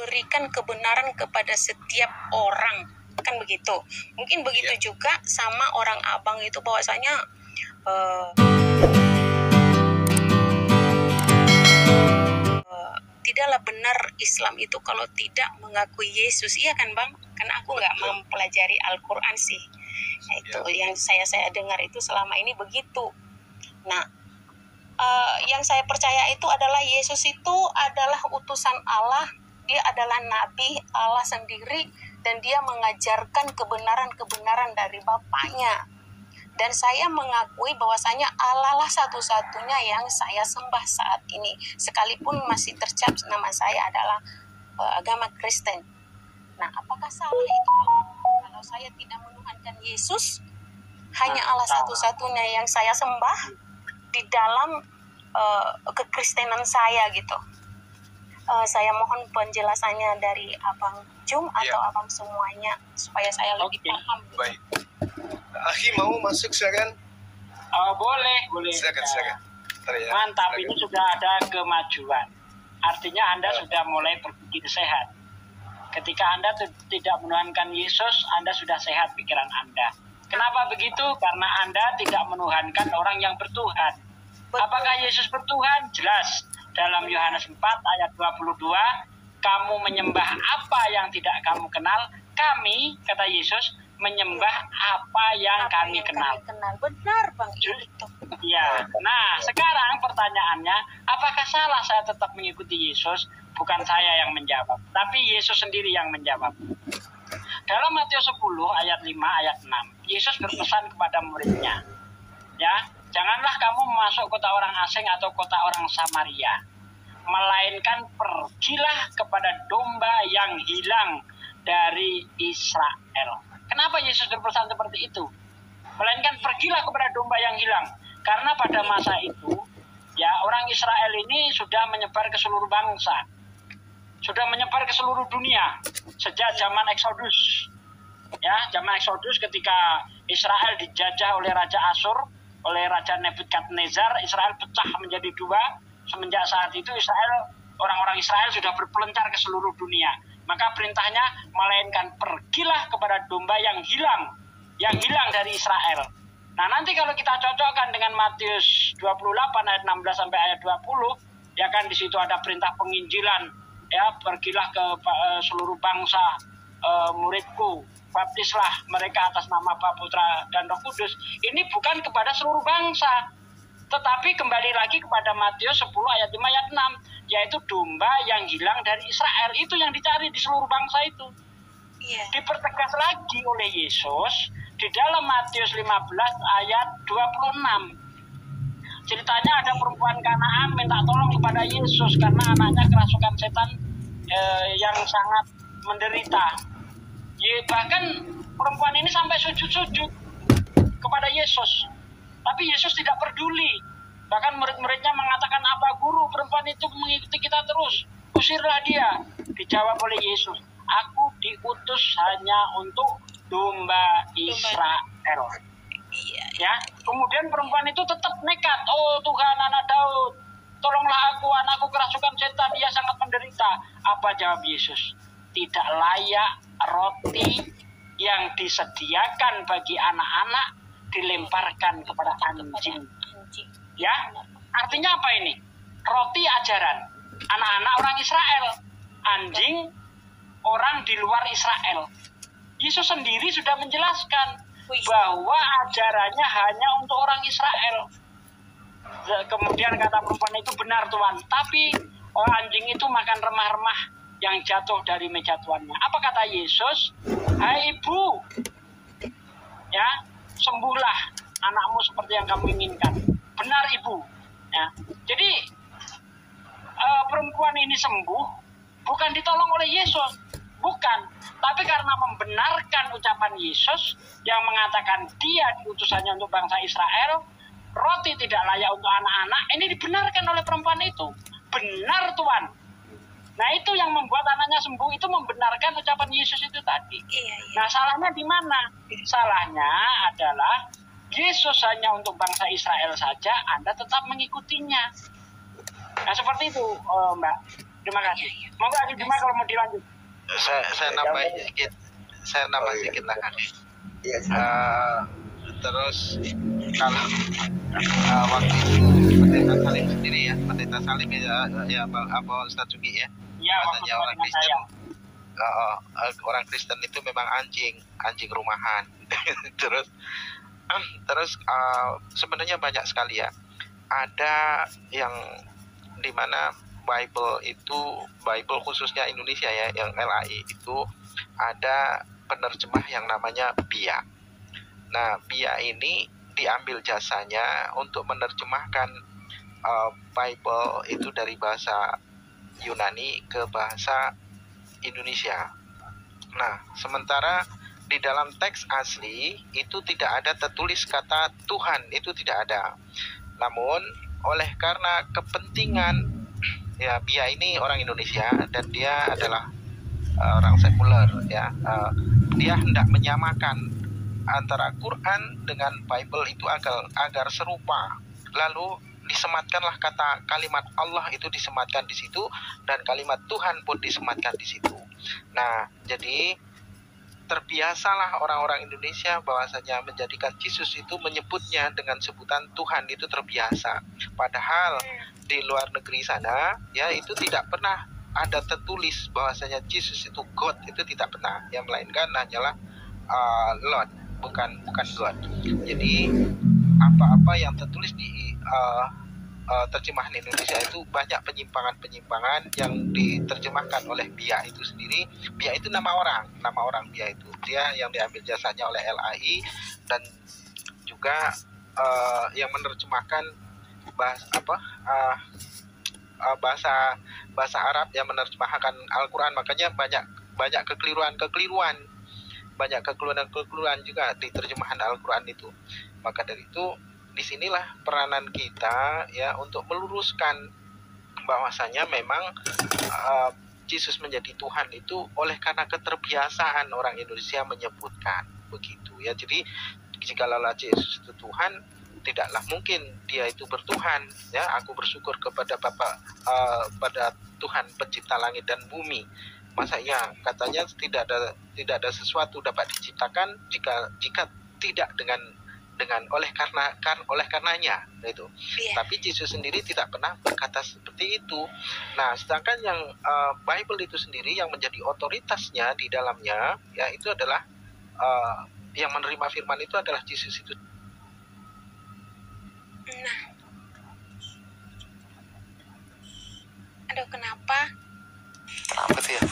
memberikan kebenaran kepada setiap orang, kan begitu. Mungkin begitu juga sama orang abang itu, bahwasanya tidaklah benar Islam itu kalau tidak mengakui Yesus, iya kan Bang? Karena aku nggak mempelajari Al-Quran sih. Nah, itu yang saya dengar itu selama ini begitu. Nah, yang saya percaya itu adalah Yesus itu adalah utusan Allah. Dia adalah nabi Allah sendiri, dan dia mengajarkan kebenaran-kebenaran dari Bapaknya. Dan saya mengakui bahwasanya Allah lah satu-satunya yang saya sembah saat ini, sekalipun masih tercap nama saya adalah agama Kristen. Nah, apakah salah itu kalau saya tidak menuhankan Yesus? Hanya Allah satu-satunya yang saya sembah di dalam kekristenan saya gitu. Saya mohon penjelasannya dari Abang Jum atau Abang semuanya supaya saya lebih paham. Baik. Akhi mau masuk silakan. Boleh. Silakan. Mantap, silakan. Ini sudah ada kemajuan. Artinya Anda sudah mulai berpikir sehat. Ketika Anda tidak menuhankan Yesus, Anda sudah sehat pikiran Anda. Kenapa begitu? Karena Anda tidak menuhankan orang yang bertuhan. Apakah Yesus bertuhan? Jelas. Dalam Yohanes 4 ayat 22, kamu menyembah apa yang tidak kamu kenal? Kami, kata Yesus, menyembah apa yang kami kenal. Benar Bang itu. Ya. Nah, sekarang pertanyaannya, apakah salah saya tetap mengikuti Yesus? Bukan saya yang menjawab, tapi Yesus sendiri yang menjawab. Dalam Matius 10 ayat 5 ayat 6, Yesus berpesan kepada muridnya, ya, janganlah kamu masuk kota orang asing atau kota orang Samaria, melainkan pergilah kepada domba yang hilang dari Israel. Kenapa Yesus berpesan seperti itu? Melainkan pergilah kepada domba yang hilang. Karena pada masa itu, ya, orang Israel ini sudah menyebar ke seluruh bangsa. Sudah menyebar ke seluruh dunia sejak zaman Exodus. Ya, zaman Exodus ketika Israel dijajah oleh Raja Asyur, oleh Raja Nebukadnezar, Israel pecah menjadi dua. Semenjak saat itu orang-orang Israel sudah berpelencar ke seluruh dunia. Maka perintahnya melainkan pergilah kepada domba yang hilang dari Israel. Nah, nanti kalau kita cocokkan dengan Matius 28 ayat 16 sampai ayat 20, ya kan di situ ada perintah penginjilan, ya, pergilah ke seluruh bangsa, muridku, baptislah mereka atas nama Bapa, Putra dan Roh Kudus. Ini bukan kepada seluruh bangsa, tetapi kembali lagi kepada Matius 10 ayat 5 ayat 6, yaitu domba yang hilang dari Israel. Itu yang dicari di seluruh bangsa itu. Dipertegas lagi oleh Yesus di dalam Matius 15 ayat 26. Ceritanya ada perempuan Kanaan minta tolong kepada Yesus karena anaknya kerasukan setan yang sangat menderita. Bahkan perempuan ini sampai sujud-sujud kepada Yesus. Tapi Yesus tidak peduli. Bahkan murid-muridnya mengatakan, apa guru, perempuan itu mengikuti kita terus, usirlah dia. Dijawab oleh Yesus, aku diutus hanya untuk domba Israel. Ya, kemudian perempuan itu tetap nekat. Oh Tuhan, anak Daud, tolonglah aku, anakku kerasukan setan, ia sangat menderita. Apa jawab Yesus? Tidak layak roti yang disediakan bagi anak-anak dilemparkan kepada anjing. Ya, artinya apa ini? Roti ajaran anak-anak orang Israel, anjing orang di luar Israel. Yesus sendiri sudah menjelaskan bahwa ajarannya hanya untuk orang Israel. Kemudian kata perempuan itu, benar Tuhan, tapi anjing itu makan remah-remah yang jatuh dari meja tuannya. Apa kata Yesus? Hai ibu, ya, sembuhlah anakmu seperti yang kamu inginkan. Benar ibu. Ya. Jadi perempuan ini sembuh bukan ditolong oleh Yesus, bukan, tapi karena membenarkan ucapan Yesus yang mengatakan dia diutusannya untuk bangsa Israel, roti tidak layak untuk anak-anak. Ini dibenarkan oleh perempuan itu. Benar Tuhan. Nah, itu yang membuat anaknya sembuh, itu membenarkan ucapan Yesus itu tadi. Nah, salahnya di mana? Salahnya adalah Yesus hanya untuk bangsa Israel saja, Anda tetap mengikutinya. Nah, seperti itu, Mbak. Terima kasih. Monggo Aki Bima kalau mau dilanjut. Saya nambahin sedikit. Saya nambah sedikit lah Kak. Iya. Terus kalau waktu itu Pendeta Salim sendiri ya, Pendeta Salim ya apa Ustaz Sugi ya, Ya, waktu katanya orang dengan Kristen, saya. orang Kristen itu memang anjing rumahan. terus sebenarnya banyak sekali ya. Ada yang dimana Bible khususnya Indonesia ya, yang LAI itu ada penerjemah yang namanya BIA. Nah, BIA ini diambil jasanya untuk menerjemahkan Bible itu dari bahasa Yunani ke bahasa Indonesia. Nah, sementara di dalam teks asli itu tidak ada tertulis kata Tuhan, itu tidak ada. Namun oleh karena kepentingan ya, BIA ini orang Indonesia dan dia adalah orang sekuler ya, dia hendak menyamakan antara Quran dengan Bible itu agar serupa. Lalu disematkanlah kalimat Allah itu disematkan di situ, dan kalimat Tuhan pun disematkan di situ. Nah, jadi terbiasalah orang-orang Indonesia bahwasanya menjadikan Yesus itu menyebutnya dengan sebutan Tuhan, itu terbiasa. Padahal di luar negeri sana ya itu tidak pernah ada tertulis bahwasanya Yesus itu God, itu tidak pernah. Yang melainkan hanyalah Lord, bukan God. Jadi apa-apa yang tertulis di terjemahan Indonesia itu banyak penyimpangan yang diterjemahkan oleh BIA itu sendiri. BIA itu nama orang BIA itu, dia yang diambil jasanya oleh LAI, dan juga yang menerjemahkan bahasa Arab yang menerjemahkan Al-Quran. Makanya banyak kekeliruan juga di terjemahan Al-Quran itu. Maka dari itu disinilah peranan kita ya untuk meluruskan bahwasanya memang Yesus menjadi Tuhan itu oleh karena keterbiasaan orang Indonesia menyebutkan begitu ya. Jadi jikalau Yesus itu Tuhan, tidaklah mungkin dia itu bertuhan ya. Aku bersyukur kepada pada Tuhan pencipta langit dan bumi. Masa ya katanya tidak ada sesuatu dapat diciptakan jika tidak dengan oleh karenanya itu. Yeah. Tapi Yesus sendiri tidak pernah berkata seperti itu. Nah, sedangkan yang Bible itu sendiri yang menjadi otoritasnya di dalamnya ya itu adalah yang menerima firman itu adalah Yesus itu. Nah, aduh kenapa sih ya?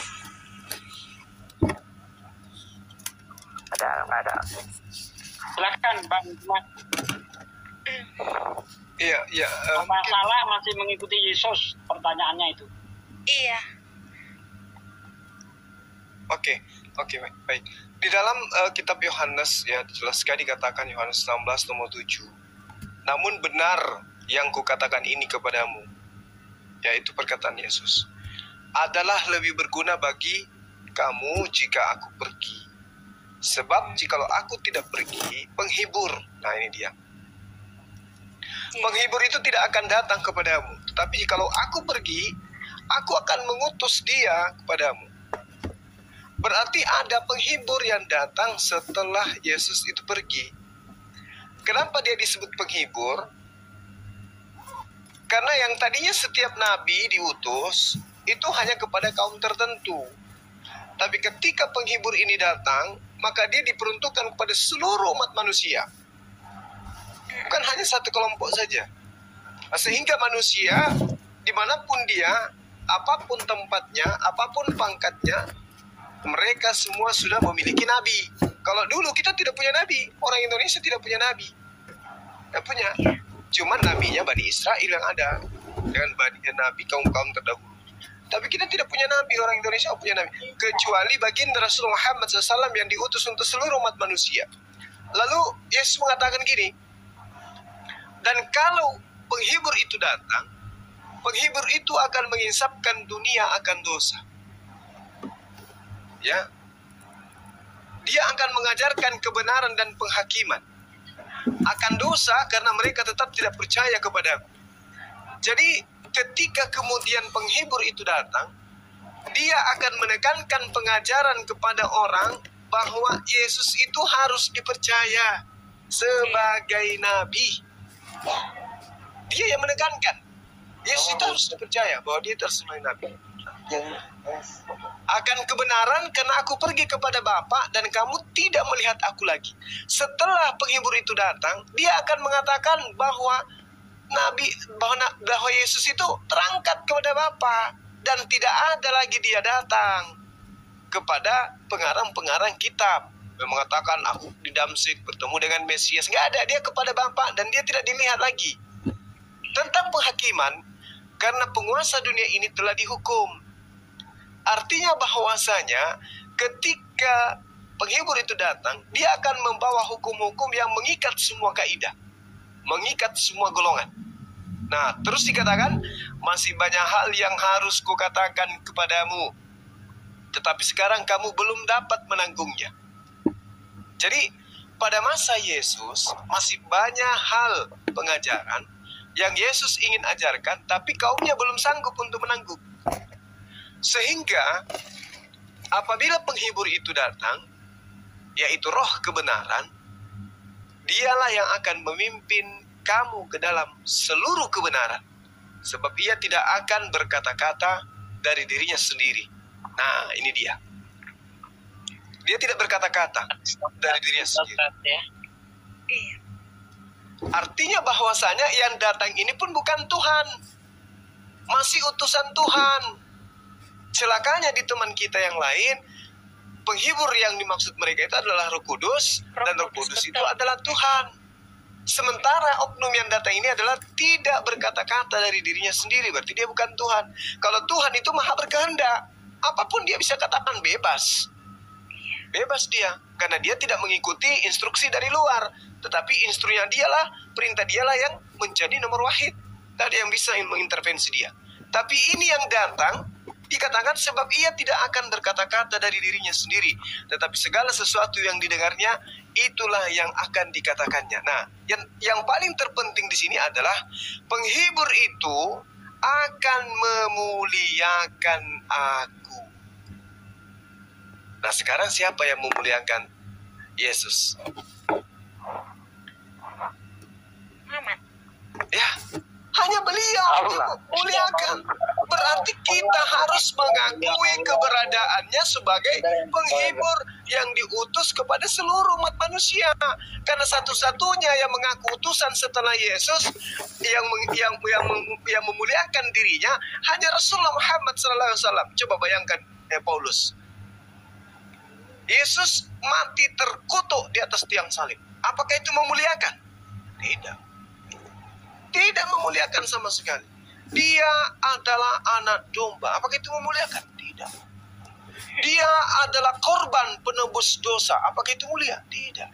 Ada. Silakan Bang. Iya. Masalah masih mengikuti Yesus, pertanyaannya itu. Iya. Oke, baik. Di dalam kitab Yohanes ya jelas sekali dikatakan Yohanes 16 nomor 7. Namun benar yang kukatakan ini kepadamu, yaitu perkataan Yesus, adalah lebih berguna bagi kamu jika aku pergi. Sebab jikalau aku tidak pergi, penghibur, nah ini dia, penghibur itu tidak akan datang kepadamu. Tetapi jikalau aku pergi, aku akan mengutus dia kepadamu. Berarti ada penghibur yang datang setelah Yesus itu pergi. Kenapa dia disebut penghibur? Karena yang tadinya setiap nabi diutus itu hanya kepada kaum tertentu. Tapi ketika penghibur ini datang, maka dia diperuntukkan kepada seluruh umat manusia. Bukan hanya satu kelompok saja. Sehingga manusia, dimanapun dia, apapun tempatnya, apapun pangkatnya, mereka semua sudah memiliki nabi. Kalau dulu kita tidak punya nabi, orang Indonesia tidak punya nabi. Tidak punya. Cuman nabinya Bani Israel yang ada. Dengan nabi kaum-kaum terdahulu. Tapi kita tidak punya nabi, orang Indonesia punya nabi. Kecuali baginda Rasulullah Muhammad SAW yang diutus untuk seluruh umat manusia. Lalu Yesus mengatakan gini, dan kalau penghibur itu datang, penghibur itu akan menginsapkan dunia akan dosa. Ya, dia akan mengajarkan kebenaran dan penghakiman akan dosa karena mereka tetap tidak percaya kepadaku. Jadi ketika kemudian penghibur itu datang, dia akan menekankan pengajaran kepada orang bahwa Yesus itu harus dipercaya sebagai nabi. Dia yang menekankan Yesus itu harus dipercaya bahwa dia harus sebagai nabi. Akan kebenaran karena aku pergi kepada Bapa dan kamu tidak melihat aku lagi. Setelah penghibur itu datang, dia akan mengatakan bahwa bahwa Yesus itu terangkat kepada Bapa dan tidak ada lagi dia datang kepada pengarang-pengarang kitab yang mengatakan aku di Damsyik bertemu dengan Mesias. Nggak ada, dia kepada Bapa dan dia tidak dilihat lagi. Tentang penghakiman, karena penguasa dunia ini telah dihukum. Artinya bahwasanya ketika penghibur itu datang, dia akan membawa hukum-hukum yang mengikat semua kaidah, mengikat semua golongan. Nah, terus dikatakan, masih banyak hal yang harus kukatakan kepadamu, tetapi sekarang kamu belum dapat menanggungnya. Jadi, pada masa Yesus, masih banyak hal pengajaran yang Yesus ingin ajarkan, tapi kaumnya belum sanggup untuk menanggung. Sehingga apabila penghibur itu datang, yaitu roh kebenaran, dialah yang akan memimpin kamu ke dalam seluruh kebenaran. Sebab ia tidak akan berkata-kata dari dirinya sendiri. Nah, ini dia. Dia tidak berkata-kata dari dirinya sendiri. Artinya bahwasanya yang datang ini pun bukan Tuhan, masih utusan Tuhan. Celakanya di teman kita yang lain, penghibur yang dimaksud mereka itu adalah Roh Kudus, dan Roh Kudus itu adalah Tuhan. Sementara oknum yang datang ini adalah tidak berkata-kata dari dirinya sendiri, berarti dia bukan Tuhan. Kalau Tuhan itu maha berkehendak, apapun dia bisa katakan bebas. Bebas dia, karena dia tidak mengikuti instruksi dari luar, tetapi instruksinya dialah, perintah dialah yang menjadi nomor wahid. Tidak ada yang bisa mengintervensi dia. Tapi ini yang datang, dikatakan sebab ia tidak akan berkata-kata dari dirinya sendiri, tetapi segala sesuatu yang didengarnya, itulah yang akan dikatakannya. Nah, yang paling terpenting di sini adalah penghibur itu akan memuliakan aku. Nah, sekarang siapa yang memuliakan Yesus? Muhammad. Ya, hanya beliau yang memuliakan. Berarti kita harus mengakui keberadaannya sebagai penghibur yang diutus kepada seluruh umat manusia. Karena satu-satunya yang mengaku utusan setelah Yesus yang memuliakan dirinya hanya Rasulullah Muhammad SAW. Coba bayangkan Paulus. Yesus mati terkutuk di atas tiang salib. Apakah itu memuliakan? Tidak. Tidak memuliakan sama sekali. Dia adalah anak domba. Apakah itu memuliakan? Tidak. Dia adalah korban penebus dosa. Apakah itu mulia? Tidak.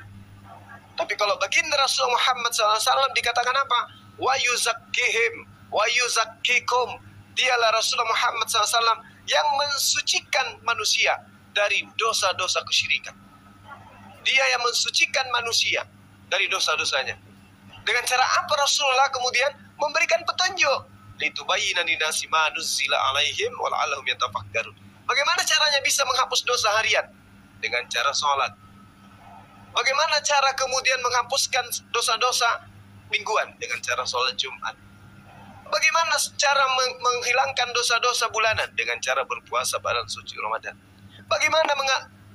Tapi kalau baginda Rasulullah Muhammad SAW dikatakan apa? Wa yuzakkihim, wa yuzakkikum. Dialah Rasulullah Muhammad SAW yang mensucikan manusia dari dosa-dosa kesyirikan. Dia yang mensucikan manusia dari dosa-dosanya. Dengan cara apa Rasulullah kemudian memberikan petunjuk? Litubayyina linnasi ma nuzzila alaihim wa la'allahum yatafakkarun. Bagaimana caranya bisa menghapus dosa harian? Dengan cara sholat. Bagaimana cara kemudian menghapuskan dosa-dosa mingguan? Dengan cara sholat Jumat. Bagaimana cara menghilangkan dosa-dosa bulanan? Dengan cara berpuasa bulan suci Ramadan. Bagaimana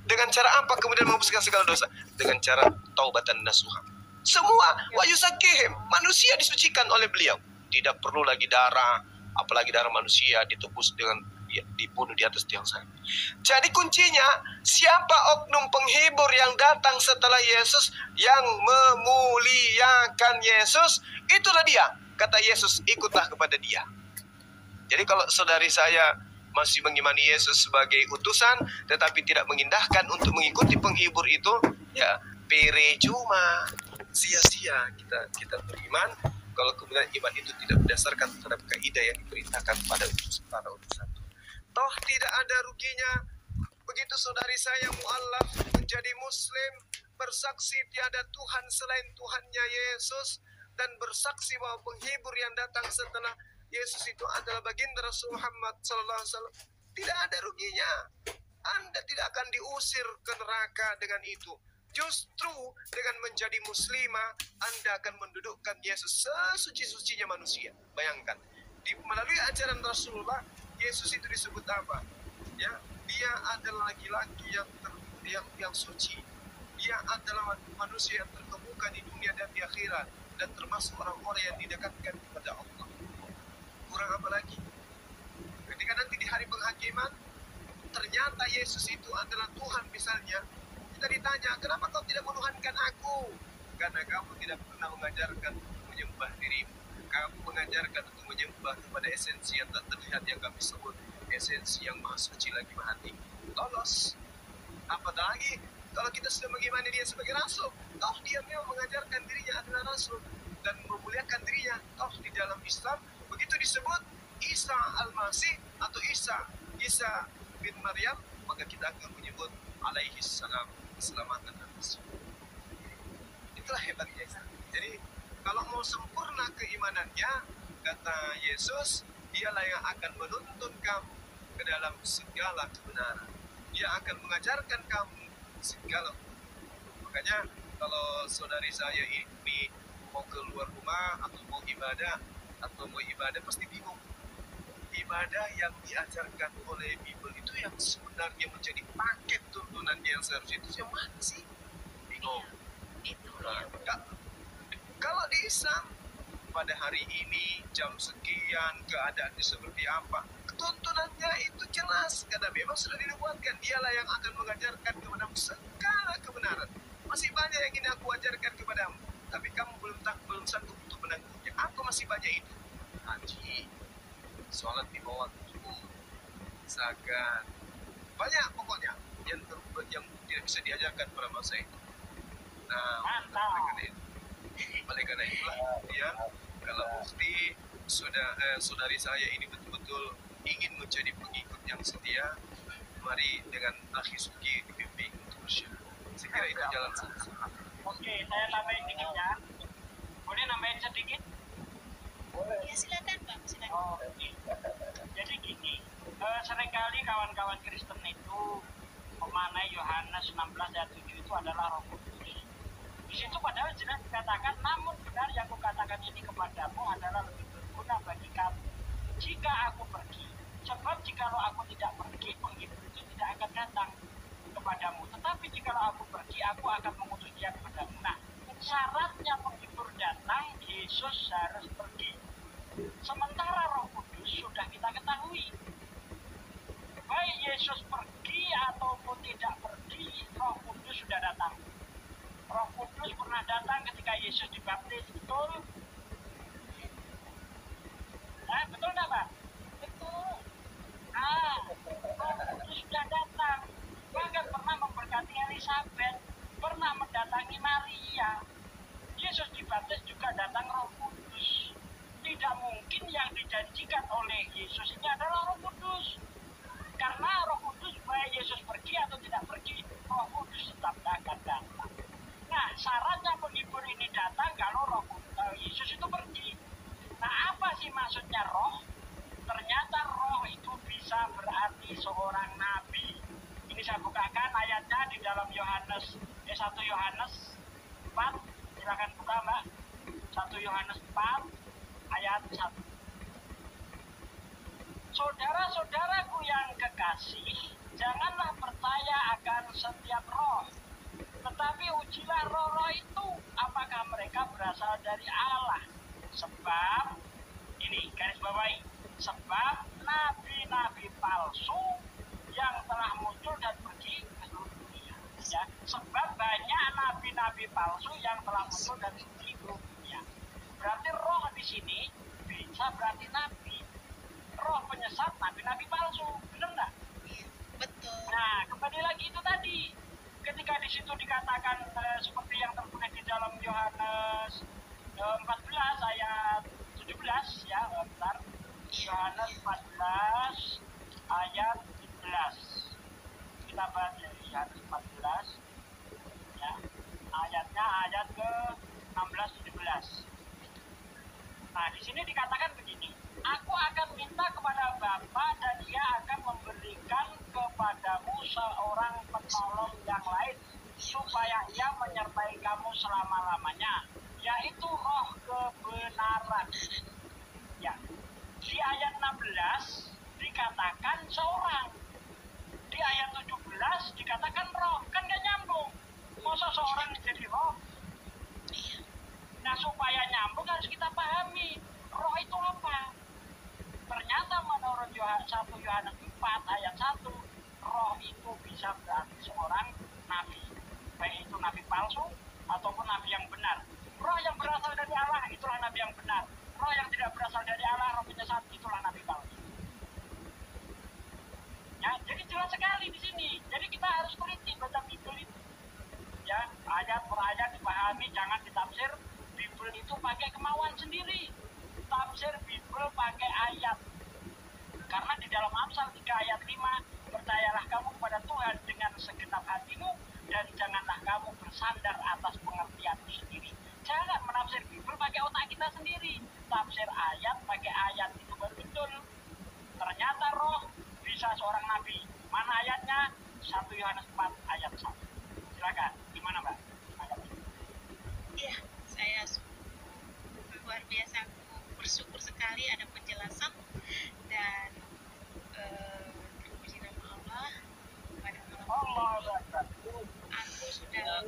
dengan cara apa kemudian menghapuskan segala dosa? Dengan cara taubatan nasuha. Semua wa yuzakkihim, manusia disucikan oleh beliau. Tidak perlu lagi darah, apalagi darah manusia ditebus dengan dibunuh di atas tiang salib. Jadi kuncinya, siapa oknum penghibur yang datang setelah Yesus yang memuliakan Yesus, itulah dia. Kata Yesus, ikutlah kepada dia. Jadi kalau saudari saya masih mengimani Yesus sebagai utusan, tetapi tidak mengindahkan untuk mengikuti penghibur itu, ya percuma, sia-sia kita beriman. Kalau kemudian iman itu tidak berdasarkan terhadap kaidah yang diperintahkan pada para utusan. Toh tidak ada ruginya begitu saudari saya mu'allaf menjadi muslim, bersaksi tiada Tuhan selain Tuhannya Yesus, dan bersaksi bahwa penghibur yang datang setelah Yesus itu adalah baginda Rasul Muhammad SAW, tidak ada ruginya. Anda tidak akan diusir ke neraka dengan itu. Justru dengan menjadi muslimah, Anda akan mendudukkan Yesus sesuci-sucinya manusia. Bayangkan, melalui ajaran Rasulullah, Yesus itu disebut apa? Ya, dia adalah laki-laki yang suci. Dia adalah manusia yang terkemuka di dunia dan di akhirat, dan termasuk orang-orang yang didekatkan kepada Allah. Kurang apa lagi? Ketika nanti di hari penghakiman, ternyata Yesus itu adalah Tuhan misalnya, kita ditanya, kenapa kau tidak menuhankan aku? Karena kamu tidak pernah mengajarkan untuk menyembah dirimu. Kamu mengajarkan untuk menyembah kepada esensi yang tak terlihat, yang kami sebut esensi yang maha suci lagi maha tinggi. Lolos. Apalagi kalau kita sudah mengimani dia sebagai rasul, toh dia memang mengajarkan dirinya adalah rasul dan memuliakan dirinya. Toh di dalam Islam begitu disebut Isa Al-Masih atau Isa bin Maryam, maka kita akan menyebut alaihi salam, keselamatan dan keselamatan. Itulah hebatnya. Jadi kalau mau sempurna keimanannya, kata Yesus, dialah yang akan menuntun kamu ke dalam segala kebenaran. Dia akan mengajarkan kamu segala. Makanya kalau saudari saya ini mau keluar rumah atau mau ibadah pasti bingung. Ibadah yang diajarkan oleh Bible itu yang sebenarnya menjadi paket tuntunannya yang seharusnya itu yang mana sih? Bingung. Itu Kalau di Islam pada hari ini jam sekian keadaannya seperti apa, tuntunannya itu jelas karena memang sudah dinubuatkan. Dialah yang akan mengajarkan kepadamu segala kebenaran. Masih banyak yang ingin aku ajarkan kepadamu, tapi kamu belum sanggup untuk menangguhnya. Aku masih banyak itu. Haji, sholat di bawah waktu, zakat, banyak pokoknya yang tidak bisa diajarkan pada masa itu. Nah, oleh karena itulah kemudian kalau mufti saudari saya ini betul-betul ingin menjadi pengikut yang setia, mari dengan akhi Suki dibimbing untuk bersyukur. Saya kira itu jalan satu. Oke, saya tambahin dikit ya. Boleh nambahin sedikit? Ya silakan Pak, silakan. Oh, oke. Jadi gini, seringkali kawan-kawan Kristen itu memaknai Yohanes 16 ayat 7 itu adalah Roh Kudus. Di situ padahal jelas dikatakan, namun benar yang kukatakan ini kepadamu adalah lebih berguna bagi kamu jika aku pergi. Sebab jikalau aku tidak pergi, penghibur itu tidak akan datang kepadamu. Tetapi jikalau aku pergi, aku akan mengutus dia kepadamu. Nah, syaratnya penghibur datang, Yesus harus pergi. Sementara Roh Kudus sudah kita ketahui, baik Yesus pergi ataupun tidak pergi, Roh Kudus sudah datang. Roh Kudus pernah datang ketika Yesus dibaptis, betul? Betul nggak, Pak? Betul. Roh Kudus sudah datang. Bahkan pernah memberkati Elizabeth, pernah mendatangi Maria. Yesus dibaptis juga datang Roh Kudus. Tidak mungkin yang dijanjikan oleh Yesus ini adalah Roh Kudus. Karena Roh Kudus, baik Yesus pergi atau tidak pergi, Roh Kudus tetap akan datang. Nah, syaratnya penghibur ini datang kalau Yesus itu pergi. Nah, apa sih maksudnya roh? Ternyata roh itu bisa berarti seorang nabi. Ini saya bukakan ayatnya di dalam 1 Yohanes 4. Silakan buka, Mbak. 1 Yohanes 4 ayat 1. Saudara-saudaraku yang kekasih, janganlah percaya akan setiap roh, tetapi ujilah roh-roh itu apakah mereka berasal dari Allah. Sebab, ini garis bawahi, sebab nabi-nabi palsu yang telah muncul dan pergi ke seluruh dunia. Ya, sebab banyak nabi-nabi palsu yang telah muncul dan pergi ke seluruh dunia. Berarti roh di sini bisa berarti nabi. Roh penyesat nabi-nabi palsu, benar nggak? Iya, betul. Nah, kembali lagi itu tadi. Ketika di situ dikatakan seperti yang tertulis di dalam Yohanes 14 ayat 17 ya, bentar. Yohanes 14 ayat 17. Kita bahas dari Yohanes 14 ya. Ayatnya ayat ke 16 17. Nah, di sini dikatakan begini, aku akan minta kepada Bapa dan Dia akan memberikan kepadamu seorang penolong yang lain supaya Ia menyertai kamu selama-lamanya, yaitu Roh kebenaran. Ya. Di ayat 16 dikatakan seorang. Di ayat 17 dikatakan roh. Kan gak nyambung. Masa seorang jadi roh? Nah, supaya nyambung harus kita pahami roh itu apa. Ternyata menurut 1 Yohanes 4 ayat 1, roh itu bisa berarti seorang nabi, baik itu nabi palsu ataupun nabi yang benar. Roh yang berasal dari Allah itulah nabi yang benar. Roh yang tidak berasal dari Allah, roh penyesat, itulah nabi palsu. Ya, jadi jelas sekali di sini. Jadi kita harus teliti baca Bible itu. Ya, ayat per ayat dipahami, jangan ditafsir Bible itu pakai kemauan sendiri. Tafsir Bible pakai ayat. Karena di dalam Amsal 3 ayat 5, percayalah kamu kepada Tuhan dengan segenap hatimu dan janganlah kamu bersandar atas pengertianmu sendiri. Jangan menafsir Bible pakai otak kita sendiri. Tafsir ayat pakai ayat itu baru betul. Ternyata roh bisa seorang nabi. Mana ayatnya? 1 Yohanes 4 ayat 1. Silakan. Gimana, Mbak? Iya, saya luar biasa, aku bersyukur sekali ada penjelasan dan terpuji nama Allah pada malam ini. Aku sudah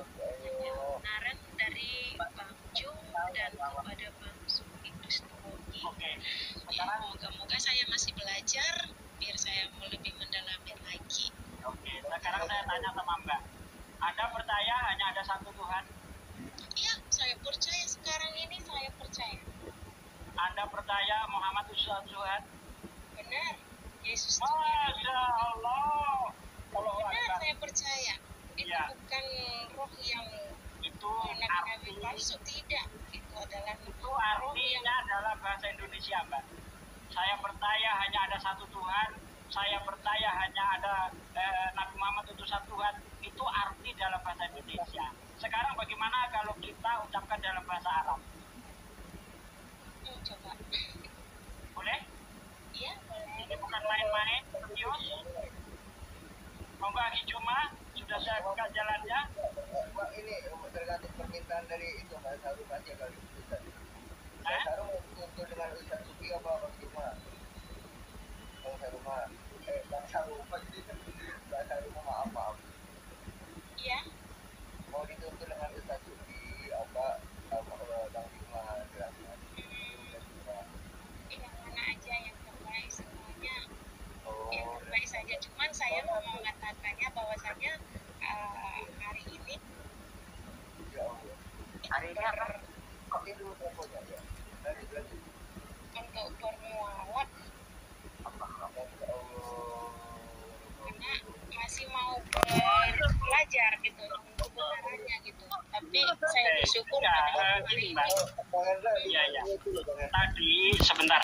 kebenaran dari Bang Jung dan kepada Bang Suki Krisnawati. Moga-moga saya masih belajar biar saya mau lebih mendalami lagi. Oke, sekarang saya tanya sama Mbak. Anda percaya hanya ada satu Tuhan? Iya, saya percaya sekarang ini, saya percaya. Anda percaya Muhammad Utusan Tuhan? Benar, Yesus Masya Allah. benar, saya percaya. Itu Ya. bukan roh yang Itu nabi-nabi palsu, tidak. Itu adalah itu roh yang artinya dalam bahasa Indonesia, Mbak. Saya percaya hanya ada satu Tuhan. Saya percaya hanya ada Nabi Muhammad utusan Tuhan. Itu arti dalam bahasa Indonesia. Sekarang bagaimana kalau kita ucapkan dalam bahasa Arab? coba. Boleh? Iya, boleh. Ini bukan main-main, serius. Monggo Aki Juma, sudah saya buka jalannya. Mbak, ini tergantung permintaan dari itu Mbak Sarum aja kali Ustaz. Mbak Eh? Sarum untuk dengan Ustaz Sufi apa Bang Juma? Bang Sarum, Bang Sarum, Mbak Sarum maaf. Iya. Mau dituntut dengan Ustaz Sufi apa Bang Juma jelaskan? Yang mana aja yang terbaik semuanya. Oh, Yang terbaik saja. Cuman saya mau mengatakannya bahwasanya hari ini ya Allah. Hari ini apa? Ini dulu teleponnya ya. Nanti berarti. untuk bermuawat Ya Allah. karena masih mau belajar gitu untuk kebenarannya gitu. Tapi saya bersyukur Ya, pada hari gini, ini. Mbak. Bang Hendra, Iya, iya. itu loh, Bang Hendra. Tadi, sebentar.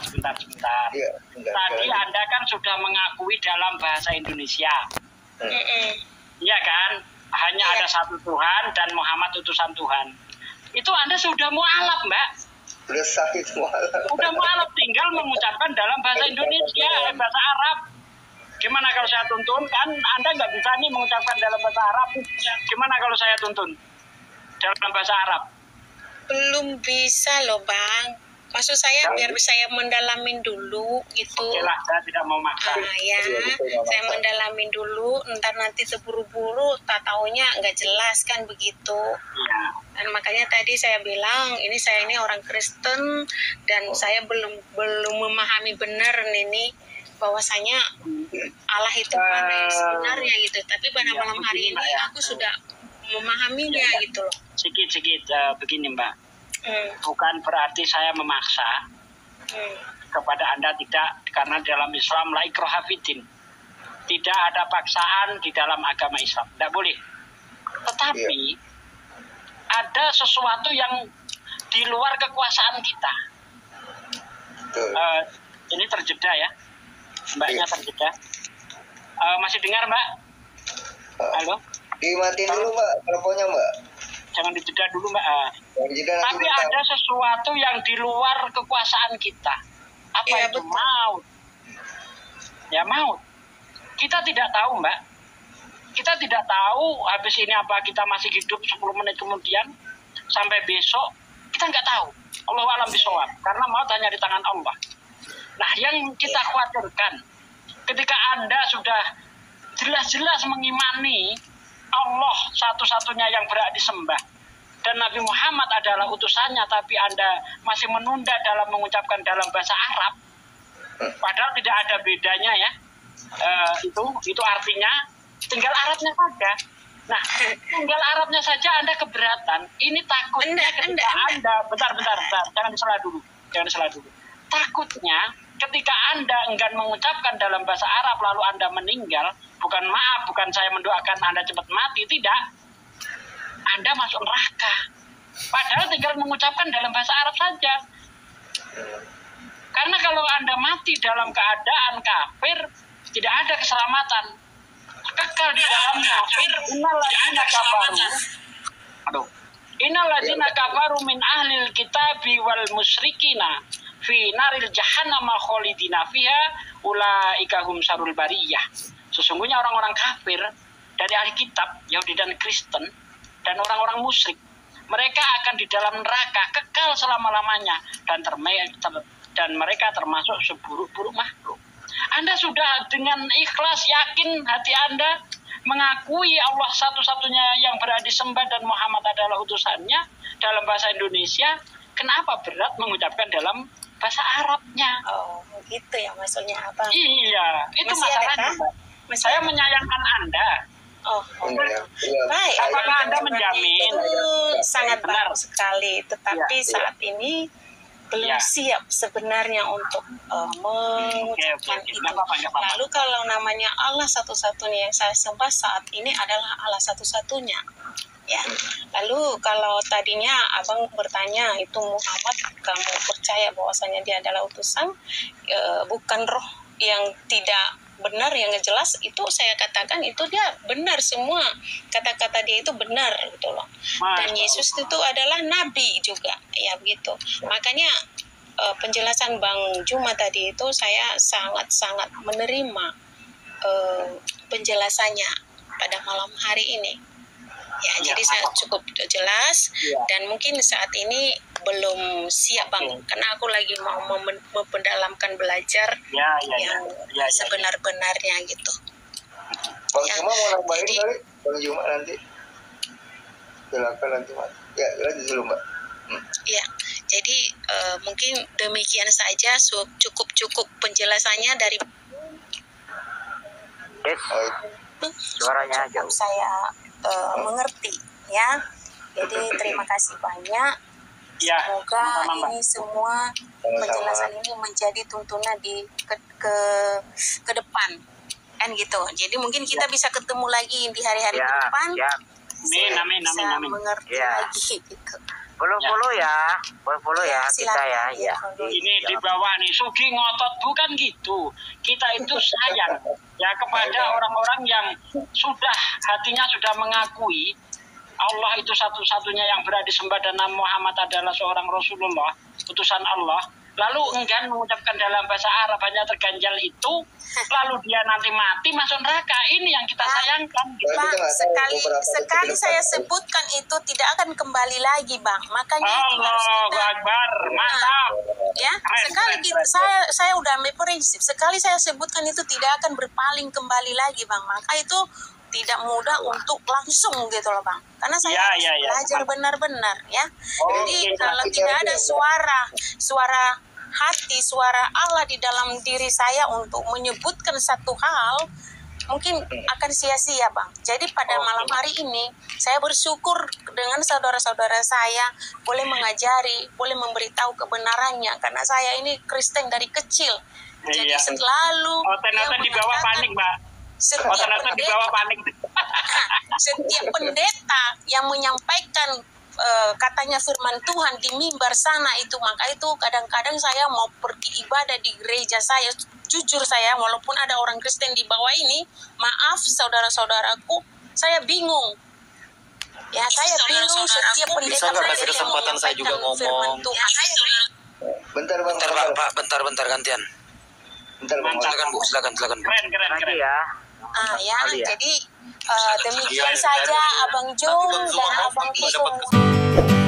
Iya, bentar. Tadi Anda kan sudah mengakui dalam bahasa Indonesia. Iya kan? Hanya Iya. ada satu Tuhan dan Muhammad utusan Tuhan. Itu Anda sudah mualaf, Mbak. Udah sakit semua. Udah mualaf, tinggal mengucapkan dalam bahasa Indonesia, bahasa Arab. Gimana kalau saya tuntun? Kan Anda nggak bisa nih mengucapkan dalam bahasa Arab. Gimana kalau saya tuntun dalam bahasa Arab? Belum bisa loh Bang. Maksud saya biar saya mendalamin dulu gitu. Oke lah, saya tidak mau maksa. Ya, saya mendalamin dulu, ntar nanti terburu-buru, tak taunya nggak jelas kan begitu. Iya. Dan makanya tadi saya bilang, ini saya ini orang Kristen dan saya belum memahami benar ini bahwasanya Allah itu mana yang sebenarnya gitu. Tapi pada malam hari ini aku sudah memahaminya gitu loh. Sedikit begini Mbak. Bukan berarti saya memaksa kepada Anda, tidak, karena dalam Islam la ikraha fiddin. Tidak ada paksaan di dalam agama Islam, tidak boleh. Tetapi ada sesuatu yang di luar kekuasaan kita. Ini terjeda ya, Mbaknya terjeda. Masih dengar Mbak? Halo? Dimatiin dulu Mbak, teleponnya Mbak. Jangan dijeda dulu, Mbak. Yang jeda nanti Tapi bentar. ada sesuatu yang di luar kekuasaan kita. Apa Iya, itu? betul. Maut. Ya, maut. Kita tidak tahu, Mbak. Kita tidak tahu habis ini apa kita masih hidup 10 menit kemudian sampai besok. Kita nggak tahu. Allahu a'lam bishawab. Karena maut hanya di tangan Allah. Nah, yang kita khawatirkan ketika Anda sudah jelas-jelas mengimani Allah satu-satunya yang berhak disembah dan Nabi Muhammad adalah utusannya, tapi Anda masih menunda dalam mengucapkan dalam bahasa Arab, padahal tidak ada bedanya ya. Itu artinya tinggal Arabnya saja. Nah, tinggal Arabnya saja Anda keberatan. Ini takutnya ketika Anda bentar, jangan disela dulu. Takutnya ketika Anda enggan mengucapkan dalam bahasa Arab lalu Anda meninggal, bukan saya mendoakan Anda cepat mati, tidak. Anda masuk neraka. Padahal tinggal mengucapkan dalam bahasa Arab saja. Karena kalau Anda mati dalam keadaan kafir, tidak ada keselamatan. Kekal di dalamnya. Innalladzina kafaru min ahlil kitabi wal musyrikina fi naril jahannam khalidina fiha ulaika hum syarrul bariyah. Sesungguhnya orang-orang kafir dari ahli kitab, Yahudi dan Kristen, dan orang-orang musyrik, mereka akan di dalam neraka kekal selama-lamanya dan mereka termasuk seburuk-buruk makhluk. Anda sudah dengan ikhlas yakin hati Anda mengakui Allah satu-satunya yang berhak disembah dan Muhammad adalah utusannya dalam bahasa Indonesia, kenapa berat mengucapkan dalam bahasa Arabnya? Oh, gitu ya maksudnya apa? Iya, itu Masih ada, masalahnya, Kak? Mbak. Masih Saya ada? menyayangkan Anda. Oh, Iya. baik. Apakah Anda menjamin? Itu sangat Benar. bagus sekali, tetapi Iya. saat ini belum Iya. siap sebenarnya untuk mengucapkan Oke. itu. Nggak apa-apa. Lalu kalau namanya Allah satu-satunya yang saya sembah saat ini adalah Allah satu-satunya. Ya. Lalu kalau tadinya Abang bertanya itu Muhammad, kamu percaya bahwasanya dia adalah utusan, bukan roh yang tidak benar, yang nggak jelas, itu saya katakan itu dia benar semua, kata-kata dia itu benar gitu loh. Dan Yesus itu adalah nabi juga, ya begitu. Makanya penjelasan Bang Juma tadi itu saya sangat-sangat menerima penjelasannya pada malam hari ini. Ya, jadi saya cukup jelas dan mungkin saat ini belum siap Bang, karena aku lagi mau mempendalamkan belajar yang sebenar-benarnya gitu. Bang Ya, Juma mau nambahin jadi- kali? Bang Juma nanti. Silakan nanti Mas. Ya, lanjut dulu Mbak. Ya, jadi mungkin demikian saja, cukup penjelasannya dari Suaranya jauh. saya mengerti ya. Jadi terima kasih banyak. Ya, Semoga sama-sama, Mbak. ini semua penjelasan ini menjadi tuntunan di ke depan kan gitu. Jadi mungkin kita bisa ketemu lagi di hari-hari Ya, ke depan. ya. Amin. Bisa mengerti Ya. lagi gitu. Follow ya, follow ya kita ya, Silakan, ya. Ini di bawah nih, Sugi ngotot, bukan gitu. Kita itu sayang ya kepada orang-orang yang sudah hatinya sudah mengakui Allah itu satu-satunya yang berhak disembah dan Nabi Muhammad adalah seorang Rasulullah, utusan Allah. Lalu enggan mengucapkan dalam bahasa Arab, hanya terganjal itu, lalu dia nanti mati masuk neraka. Ini yang kita sayangkan. Gitu. Bang, kita nggak tahu beberapa sekali waktu ke saya depan. sebutkan itu tidak akan kembali lagi, Bang. Makanya itu harus Allahu kita Akbar, mantap. ya. Keren, Sekali keren, kita keren. saya udah ambil prinsip. Sekali saya sebutkan itu tidak akan berpaling kembali lagi, Bang. Maka itu tidak mudah untuk langsung gitu loh, Bang. Karena saya harus Ya. belajar benar-benar ya. Jadi Oke, kalau kita tidak ada biar- suara hati, suara Allah di dalam diri saya untuk menyebutkan satu hal, mungkin akan sia-sia, Bang. Jadi pada malam hari ini saya bersyukur dengan saudara-saudara saya boleh mengajari, boleh memberitahu kebenarannya, karena saya ini Kristen dari kecil. Jadi Iya. selalu Ternyata di bawah panik, Mbak. setiap Ternyata di bawah panik. setiap pendeta yang menyampaikan katanya firman Tuhan di mimbar sana itu, maka itu kadang-kadang saya mau pergi ibadah di gereja saya, jujur saya walaupun ada orang Kristen di bawah ini, maaf saudara-saudaraku, saya bingung Ya, saya bingung setiap pendeta Bisa nggak kasih kesempatan saya juga ngomong? Bentar bang. Bentar Pak, bentar gantian. Bentar bang. Silakan Bu. Lagi ya. Ya, Kali ya. jadi demikian saja Abang Jung dan Abang Kusum.